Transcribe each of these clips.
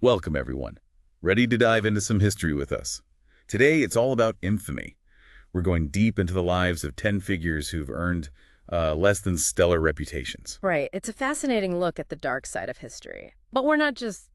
Welcome, everyone. Ready to dive into some history with us? Today, it's all about infamy. We're going deep into the lives of 10 figures who've earned less than stellar reputations. Right. It's a fascinating look at the dark side of history. But we're not just,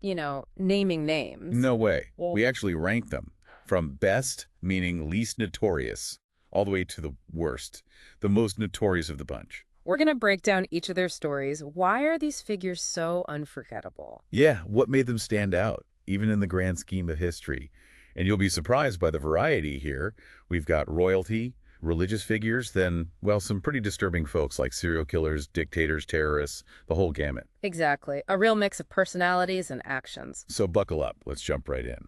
naming names. No way. Well, We actually rank them from best, meaning least notorious, all the way to the worst, the most notorious of the bunch. we're going to break down each of their stories. Why are these figures so unforgettable? Yeah, what made them stand out, even in the grand scheme of history? And you'll be surprised by the variety here. We've got royalty, religious figures, then, well, some pretty disturbing folks like serial killers, dictators, terrorists, the whole gamut. Exactly. A real mix of personalities and actions. So buckle up, let's jump right in.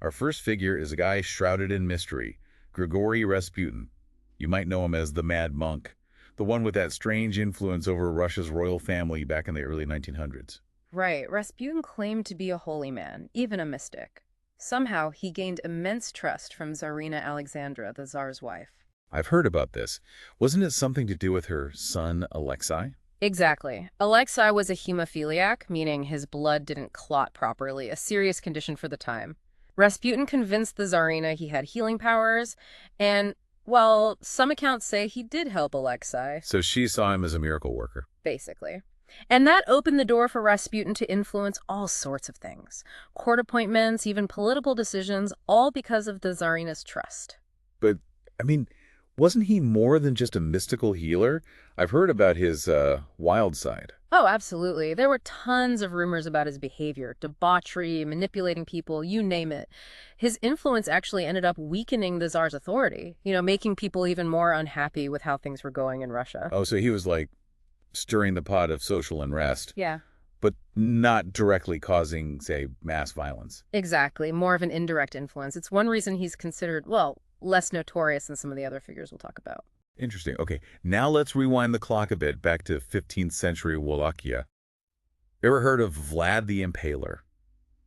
Our first figure is a guy shrouded in mystery, Grigory Rasputin. You might know him as the Mad Monk, the one with that strange influence over Russia's royal family back in the early 1900s. Right. Rasputin claimed to be a holy man, even a mystic. Somehow, he gained immense trust from Tsarina Alexandra, the Tsar's wife. I've heard about this. Wasn't it something to do with her son, Alexei? Exactly. Alexei was a hemophiliac, meaning his blood didn't clot properly, a serious condition for the time. Rasputin convinced the Tsarina he had healing powers, and, well, some accounts say he did help Alexei, So she saw him as a miracle worker. basically. And that opened the door for Rasputin to influence all sorts of things. Court appointments, even political decisions, all because of the Tsarina's trust. But, I mean, wasn't he more than just a mystical healer? I've heard about his wild side. Oh, absolutely. There were tons of rumors about his behavior, debauchery, manipulating people, you name it. His influence actually ended up weakening the Tsar's authority, making people even more unhappy with how things were going in Russia. Oh, so he was like stirring the pot of social unrest, Yeah, but not directly causing, say, mass violence. exactly. More of an indirect influence. It's one reason he's considered, well, less notorious than some of the other figures we'll talk about. Interesting. Okay, now let's rewind the clock a bit back to 15th century Wallachia. Ever heard of Vlad the Impaler?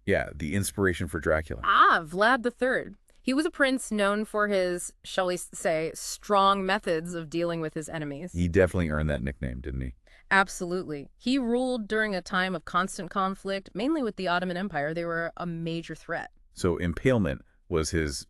Yeah, the inspiration for Dracula. Ah, Vlad III. He was a prince known for his, shall we say, strong methods of dealing with his enemies. He definitely earned that nickname, didn't he? Absolutely. He ruled during a time of constant conflict, mainly with the Ottoman Empire. They were a major threat. So impalement was his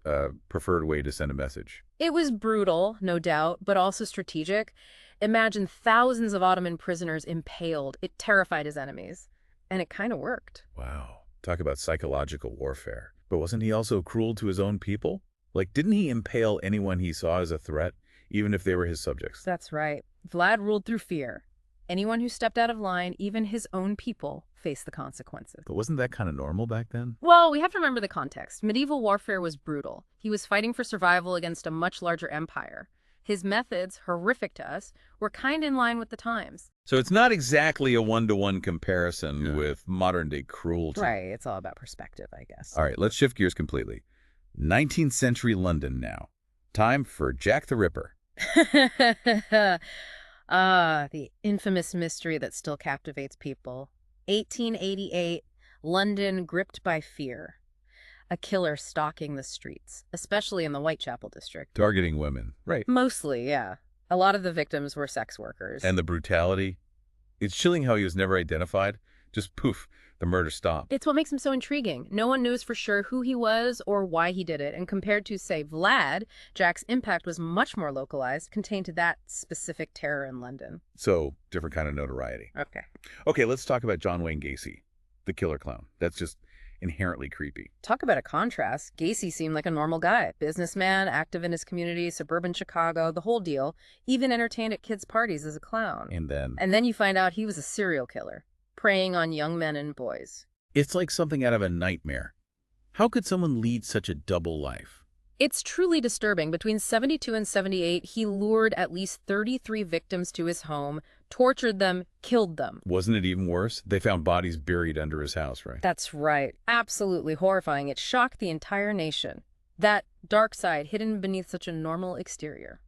preferred way to send a message. It was brutal, no doubt, but also strategic. Imagine thousands of Ottoman prisoners impaled. It terrified his enemies. And it kind of worked. Wow. Talk about psychological warfare. But wasn't he also cruel to his own people? Like, didn't he impale anyone he saw as a threat, even if they were his subjects? That's right. Vlad ruled through fear. Anyone who stepped out of line, even his own people, faced the consequences. But wasn't that kind of normal back then? Well, we have to remember the context. Medieval warfare was brutal. He was fighting for survival against a much larger empire. His methods, horrific to us, were kind of in line with the times. So it's not exactly a one-to-one comparison Yeah. with modern-day cruelty. Right, it's all about perspective, I guess. All right, let's shift gears completely. 19th century London now. Time for Jack the Ripper. The infamous mystery that still captivates people. 1888, London gripped by fear. A killer stalking the streets, especially in the Whitechapel district. Targeting women. Right. Mostly, yeah. A lot of the victims were sex workers. And the brutality. It's chilling how he was never identified. Just poof, the murder stopped. It's what makes him so intriguing. No one knows for sure who he was or why he did it. And compared to, say, Vlad, Jack's impact was much more localized, contained to that specific terror in London. So, different kind of notoriety. Okay. Okay, let's talk about John Wayne Gacy, the killer clown. That's just inherently creepy. Talk about a contrast. Gacy seemed like a normal guy. Businessman, active in his community, suburban Chicago, the whole deal. Even entertained at kids' parties as a clown. And then You find out he was a serial killer, preying on young men and boys. it's like something out of a nightmare. How could someone lead such a double life? It's truly disturbing. Between 72 and 78, he lured at least 33 victims to his home, tortured them, killed them. Wasn't it even worse? They found bodies buried under his house, right? That's right. Absolutely horrifying. It shocked the entire nation. That dark side hidden beneath such a normal exterior.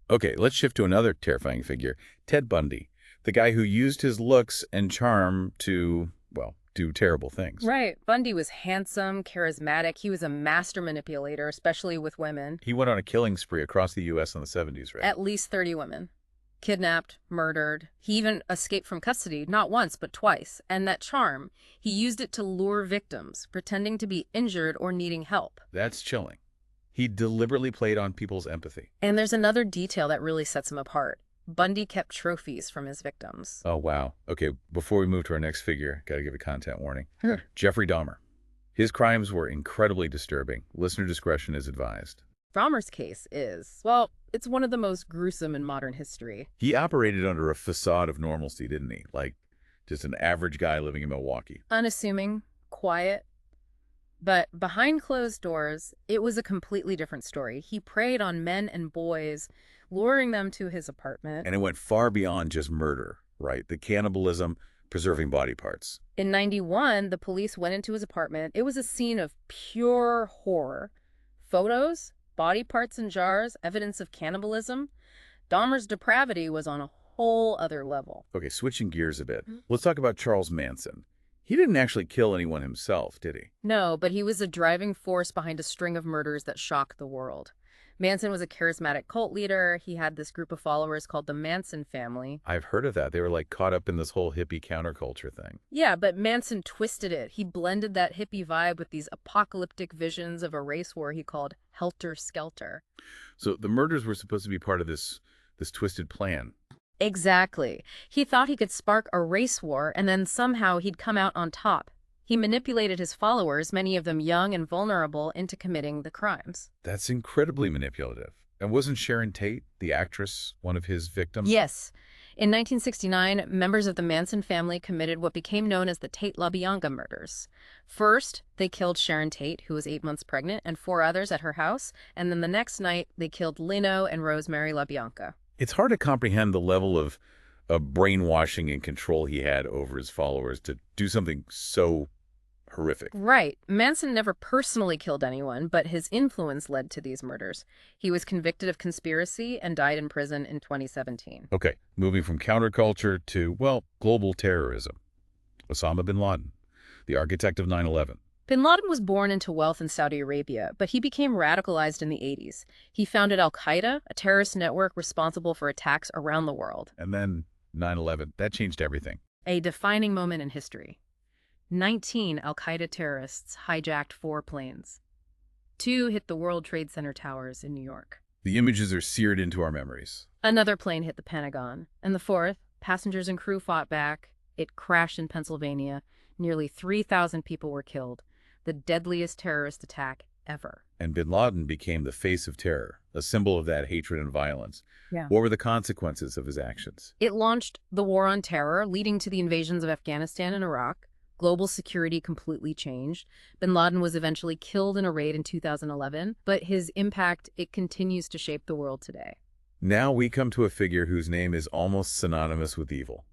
Okay, let's shift to another terrifying figure, Ted Bundy, the guy who used his looks and charm to, well, do terrible things. Right. Bundy was handsome, charismatic. He was a master manipulator, especially with women. He went on a killing spree across the U.S. in the 70s, right? At least 30 women. kidnapped, murdered. He even escaped from custody, not once, but twice. And that charm, he used it to lure victims, pretending to be injured or needing help. That's chilling. He deliberately played on people's empathy. And there's another detail that really sets him apart. Bundy kept trophies from his victims. Oh, wow. Okay, before we move to our next figure, got to give a content warning. Sure. Jeffrey Dahmer. His crimes were incredibly disturbing. Listener discretion is advised. Dahmer's case is, well, it's one of the most gruesome in modern history. He operated under a facade of normalcy, didn't he? Like just an average guy living in Milwaukee. Unassuming, quiet. But behind closed doors, it was a completely different story. He preyed on men and boys, luring them to his apartment. And it went far beyond just murder, right? The cannibalism, preserving body parts. In 91, the police went into his apartment. It was a scene of pure horror. Photos, body parts in jars, evidence of cannibalism. Dahmer's depravity was on a whole other level. Okay, switching gears a bit. Let's talk about Charles Manson. He didn't actually kill anyone himself, did he? No, but he was a driving force behind a string of murders that shocked the world. Manson was a charismatic cult leader. He had this group of followers called the Manson family. I've heard of that. They were like caught up in this whole hippie counterculture thing. Yeah, but Manson twisted it. He blended that hippie vibe with these apocalyptic visions of a race war he called Helter Skelter. So the murders were supposed to be part of this twisted plan. Exactly. He thought he could spark a race war and then somehow he'd come out on top. He manipulated his followers, many of them young and vulnerable, into committing the crimes. That's incredibly manipulative. And wasn't Sharon Tate, the actress, one of his victims? Yes. In 1969, members of the Manson family committed what became known as the Tate LaBianca murders. First, they killed Sharon Tate, who was 8 months pregnant, and 4 others at her house. And then the next night, they killed Lino and Rosemary LaBianca. It's hard to comprehend the level of brainwashing and control he had over his followers to do something so horrific. Right. Manson never personally killed anyone, but his influence led to these murders. He was convicted of conspiracy and died in prison in 2017. Okay, moving from counterculture to, well, global terrorism. Osama bin Laden, the architect of 9/11. Bin Laden was born into wealth in Saudi Arabia, but he became radicalized in the 80s. He founded al-Qaeda, a terrorist network responsible for attacks around the world. And then 9/11, that changed everything. A defining moment in history. 19 al-Qaeda terrorists hijacked 4 planes. 2 hit the World Trade Center towers in New York. The images are seared into our memories. Another plane hit the Pentagon. And the 4th, passengers and crew fought back. It crashed in Pennsylvania. Nearly 3,000 people were killed. The deadliest terrorist attack ever. And bin Laden became the face of terror, a symbol of that hatred and violence. Yeah. What were the consequences of his actions? It launched the war on terror, leading to the invasions of Afghanistan and Iraq. Global security completely changed. Bin Laden was eventually killed in a raid in 2011, but his impact, it continues to shape the world today. Now we come to a figure whose name is almost synonymous with evil,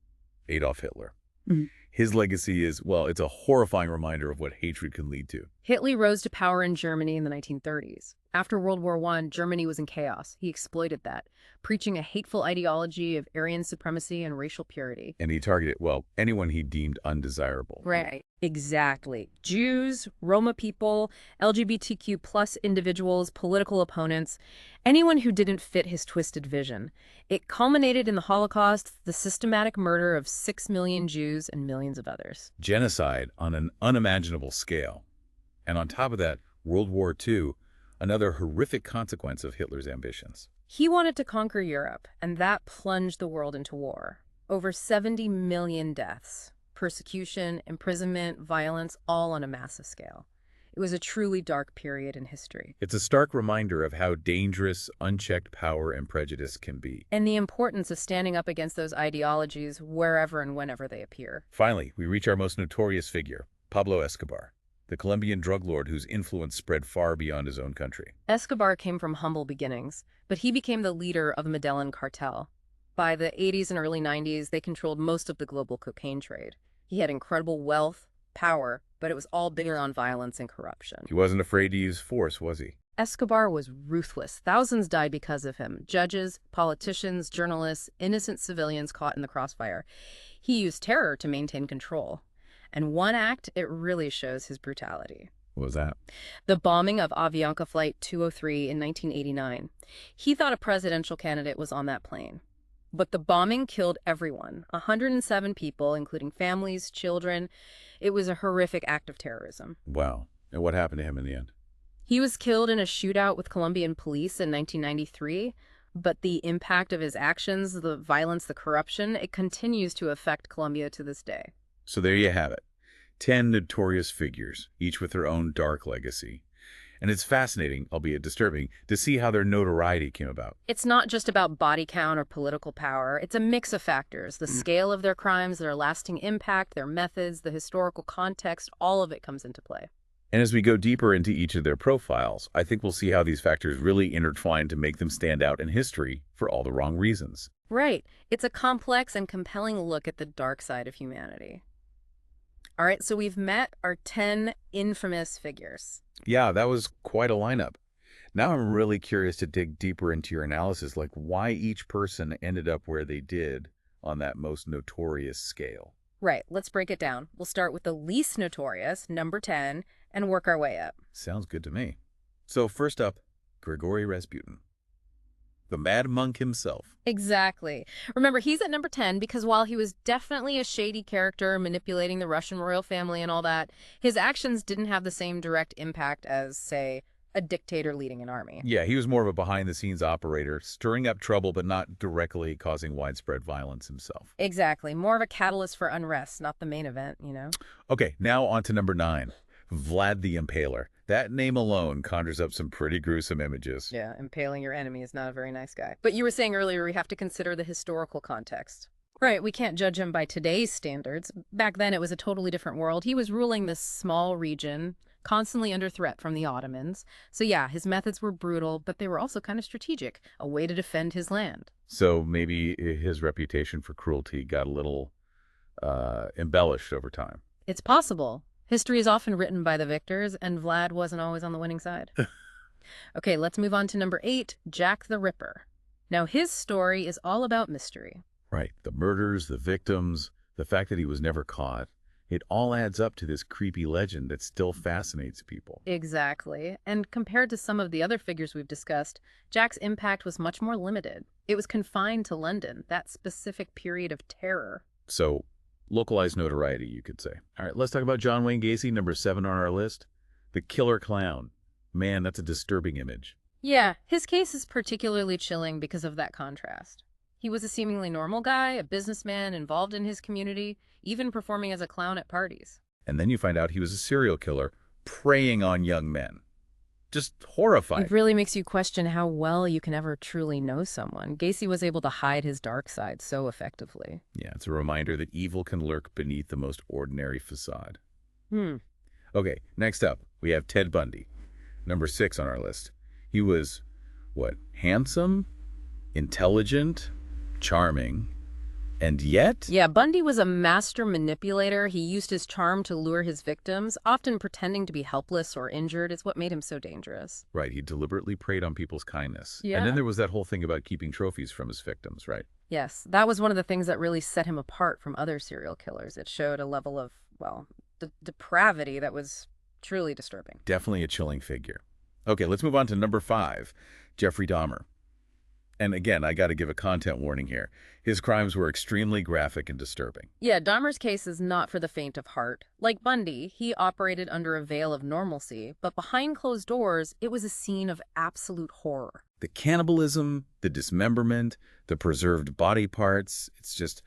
Adolf Hitler. Mhm. His legacy is, well, it's a horrifying reminder of what hatred can lead to. Hitler rose to power in Germany in the 1930s. After World War I, Germany was in chaos. He exploited that, preaching a hateful ideology of Aryan supremacy and racial purity. And he targeted, well, anyone he deemed undesirable. Right. Exactly. Jews, Roma people, LGBTQ plus individuals, political opponents, anyone who didn't fit his twisted vision. It culminated in the Holocaust, the systematic murder of 6 million Jews and millions of others. Genocide on an unimaginable scale. And on top of that, World War II, another horrific consequence of Hitler's ambitions. He wanted to conquer Europe, and that plunged the world into war. Over 70 million deaths. Persecution, imprisonment, violence, all on a massive scale. It was a truly dark period in history. It's a stark reminder of how dangerous unchecked power and prejudice can be. And the importance of standing up against those ideologies wherever and whenever they appear. Finally, we reach our most notorious figure, Pablo Escobar, the Colombian drug lord whose influence spread far beyond his own country. Escobar came from humble beginnings, but he became the leader of the Medellin cartel. By the 80s and early 90s, they controlled most of the global cocaine trade. He had incredible wealth, power, but it was all bigger on violence and corruption. He wasn't afraid to use force, was he? Escobar was ruthless. Thousands died because of him. Judges, politicians, journalists, innocent civilians caught in the crossfire. He used terror to maintain control. And one act, it really shows his brutality. What was that? The bombing of Avianca Flight 203 in 1989. He thought a presidential candidate was on that plane. But the bombing killed everyone, 107 people, including families, children. It was a horrific act of terrorism. Wow. And what happened to him in the end? He was killed in a shootout with Colombian police in 1993, but the impact of his actions, the violence, the corruption, it continues to affect Colombia to this day. So there you have it. 10 notorious figures, each with their own dark legacy. And it's fascinating, albeit disturbing, to see how their notoriety came about. It's not just about body count or political power. It's a mix of factors. The scale of their crimes, their lasting impact, their methods, the historical context, all of it comes into play. And as we go deeper into each of their profiles, I think we'll see how these factors really intertwine to make them stand out in history for all the wrong reasons. Right. It's a complex and compelling look at the dark side of humanity. All right, so we've met our 10 infamous figures. Yeah, that was quite a lineup. Now I'm really curious to dig deeper into your analysis, like why each person ended up where they did on that most notorious scale. Right, let's break it down. We'll start with the least notorious, number 10, and work our way up. Sounds good to me. So first up, Grigory Rasputin, the mad monk himself. Exactly. Remember, he's at number 10 because while he was definitely a shady character manipulating the Russian royal family and all that, his actions didn't have the same direct impact as, say, a dictator leading an army. Yeah, he was more of a behind-the-scenes operator, stirring up trouble but not directly causing widespread violence himself. Exactly. More of a catalyst for unrest, not the main event, you know? Okay, now on to number 9, Vlad the Impaler. That name alone conjures up some pretty gruesome images. Yeah, impaling your enemy is not a very nice guy. But you were saying earlier we have to consider the historical context. Right, we can't judge him by today's standards. Back then it was a totally different world. He was ruling this small region, constantly under threat from the Ottomans. So yeah, his methods were brutal, but they were also kind of strategic, a way to defend his land. So maybe his reputation for cruelty got a little embellished over time. It's possible. History is often written by the victors, and Vlad wasn't always on the winning side. Okay, let's move on to number 8, Jack the Ripper. Now, his story is all about mystery. Right, the murders, the victims, the fact that he was never caught. It all adds up to this creepy legend that still fascinates people. Exactly. And compared to some of the other figures we've discussed, Jack's impact was much more limited. It was confined to London, that specific period of terror. So, localized notoriety, you could say. All right, let's talk about John Wayne Gacy, number 7 on our list. The Killer Clown. Man, that's a disturbing image. Yeah, his case is particularly chilling because of that contrast. He was a seemingly normal guy, a businessman involved in his community, even performing as a clown at parties. And then you find out he was a serial killer preying on young men. Just horrifying. It really makes you question how well you can ever truly know someone. Gacy was able to hide his dark side so effectively. Yeah, it's a reminder that evil can lurk beneath the most ordinary facade. Hmm. Okay, next up, we have Ted Bundy, number 6 on our list. He was, what, handsome, intelligent, charming, and yet... Yeah, Bundy was a master manipulator. He used his charm to lure his victims, often pretending to be helpless or injured. It's what made him so dangerous. Right, he deliberately preyed on people's kindness. Yeah. And then there was that whole thing about keeping trophies from his victims, right? Yes, that was one of the things that really set him apart from other serial killers. It showed a level of, well, depravity that was truly disturbing. Definitely a chilling figure. Okay, let's move on to number 5, Jeffrey Dahmer. And again, I got to give a content warning here. His crimes were extremely graphic and disturbing. Yeah, Dahmer's case is not for the faint of heart. Like Bundy, he operated under a veil of normalcy, but behind closed doors, it was a scene of absolute horror. The cannibalism, the dismemberment, the preserved body parts, it's just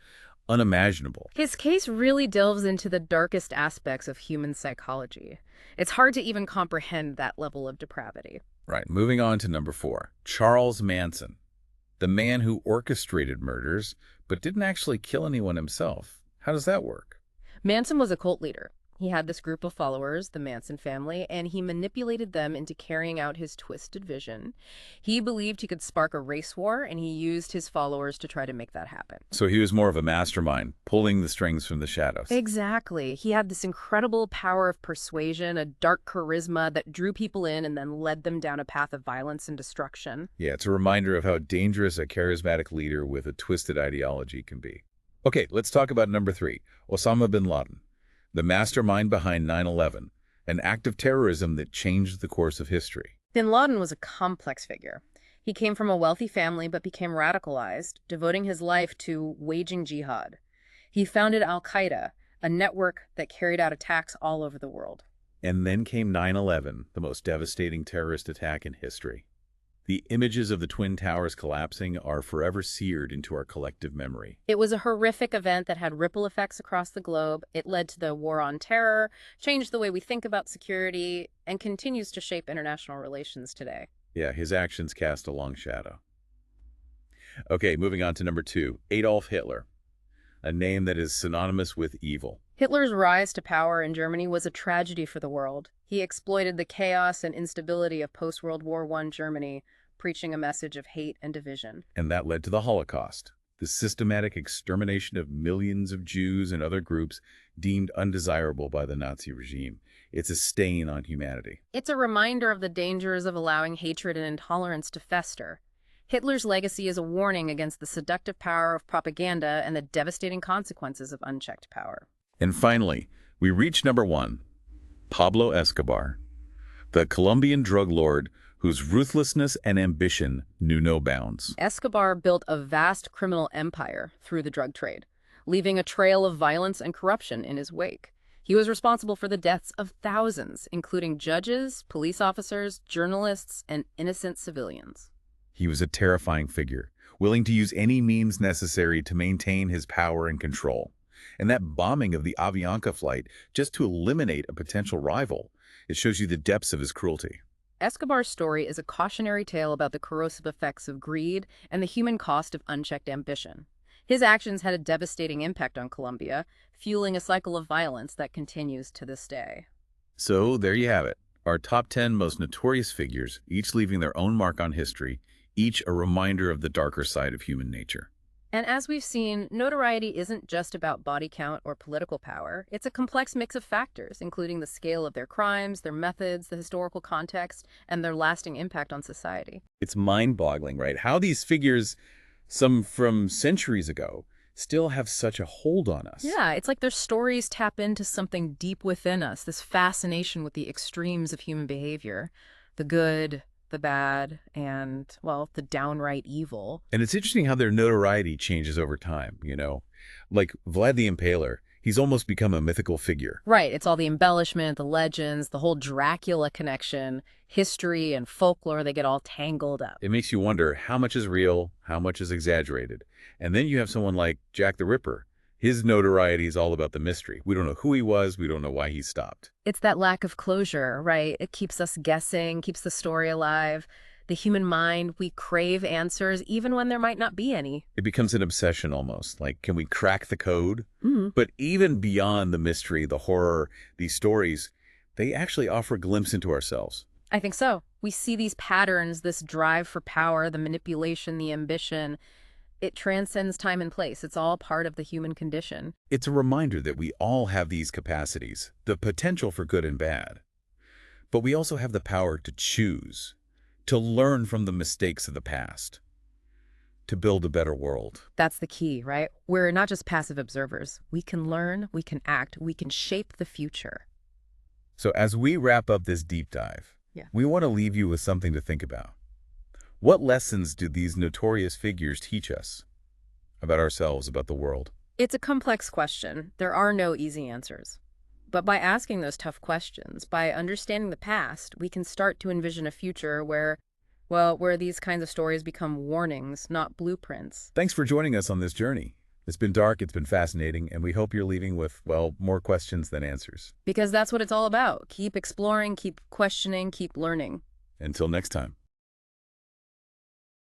unimaginable. His case really delves into the darkest aspects of human psychology. It's hard to even comprehend that level of depravity. Right, moving on to number 4, Charles Manson. The man who orchestrated murders, but didn't actually kill anyone himself. How does that work? Manson was a cult leader. He had this group of followers, the Manson family, and he manipulated them into carrying out his twisted vision. He believed he could spark a race war, and he used his followers to try to make that happen. So he was more of a mastermind, pulling the strings from the shadows. Exactly. He had this incredible power of persuasion, a dark charisma that drew people in and then led them down a path of violence and destruction. Yeah, it's a reminder of how dangerous a charismatic leader with a twisted ideology can be. Okay, let's talk about number 3, Osama bin Laden. The mastermind behind 9/11, an act of terrorism that changed the course of history. Bin Laden was a complex figure. He came from a wealthy family but became radicalized, devoting his life to waging jihad. He founded Al-Qaeda, a network that carried out attacks all over the world. And then came 9/11, the most devastating terrorist attack in history. The images of the Twin Towers collapsing are forever seared into our collective memory. It was a horrific event that had ripple effects across the globe. It led to the war on terror, changed the way we think about security, and continues to shape international relations today. Yeah, his actions cast a long shadow. Okay, moving on to number 2, Adolf Hitler, a name that is synonymous with evil. Hitler's rise to power in Germany was a tragedy for the world. He exploited the chaos and instability of post-World War I Germany, preaching a message of hate and division. And that led to the Holocaust, the systematic extermination of millions of Jews and other groups deemed undesirable by the Nazi regime. It's a stain on humanity. It's a reminder of the dangers of allowing hatred and intolerance to fester. Hitler's legacy is a warning against the seductive power of propaganda and the devastating consequences of unchecked power. And finally, we reach number 1, Pablo Escobar, the Colombian drug lord whose ruthlessness and ambition knew no bounds. Escobar built a vast criminal empire through the drug trade, leaving a trail of violence and corruption in his wake. He was responsible for the deaths of thousands, including judges, police officers, journalists, and innocent civilians. He was a terrifying figure, willing to use any means necessary to maintain his power and control. And that bombing of the Avianca flight just to eliminate a potential rival, it shows you the depths of his cruelty. Escobar's story is a cautionary tale about the corrosive effects of greed and the human cost of unchecked ambition. His actions had a devastating impact on Colombia, fueling a cycle of violence that continues to this day. So there you have it, our top 10 most notorious figures, each leaving their own mark on history, each a reminder of the darker side of human nature. And as we've seen, notoriety isn't just about body count or political power. It's a complex mix of factors, including the scale of their crimes, their methods, the historical context, and their lasting impact on society. It's mind-boggling, right? How these figures, some from centuries ago, still have such a hold on us. Yeah, it's like their stories tap into something deep within us, this fascination with the extremes of human behavior, the good, the bad, and, well, the downright evil. And it's interesting how their notoriety changes over time, you know? Like Vlad the Impaler, he's almost become a mythical figure. Right, it's all the embellishment, the legends, the whole Dracula connection, history and folklore, they get all tangled up. It makes you wonder how much is real, how much is exaggerated. And then you have someone like Jack the Ripper. His notoriety is all about the mystery. We don't know who he was. We don't know why he stopped. It's that lack of closure, right? It keeps us guessing, keeps the story alive. The human mind, we crave answers even when there might not be any. It becomes an obsession almost. Like, can we crack the code? Mm-hmm. But even beyond the mystery, the horror, these stories, they actually offer a glimpse into ourselves. I think so. We see these patterns, this drive for power, the manipulation, the ambition. It transcends time and place. It's all part of the human condition. It's a reminder that we all have these capacities, the potential for good and bad. But we also have the power to choose, to learn from the mistakes of the past, to build a better world. That's the key, right? We're not just passive observers. We can learn, we can act, we can shape the future. So as we wrap up this deep dive, we want to leave you with something to think about. What lessons do these notorious figures teach us about ourselves, about the world? It's a complex question. There are no easy answers. But by asking those tough questions, by understanding the past, we can start to envision a future where these kinds of stories become warnings, not blueprints. Thanks for joining us on this journey. It's been dark, it's been fascinating, and we hope you're leaving with, well, more questions than answers. Because that's what it's all about. Keep exploring, keep questioning, keep learning. Until next time.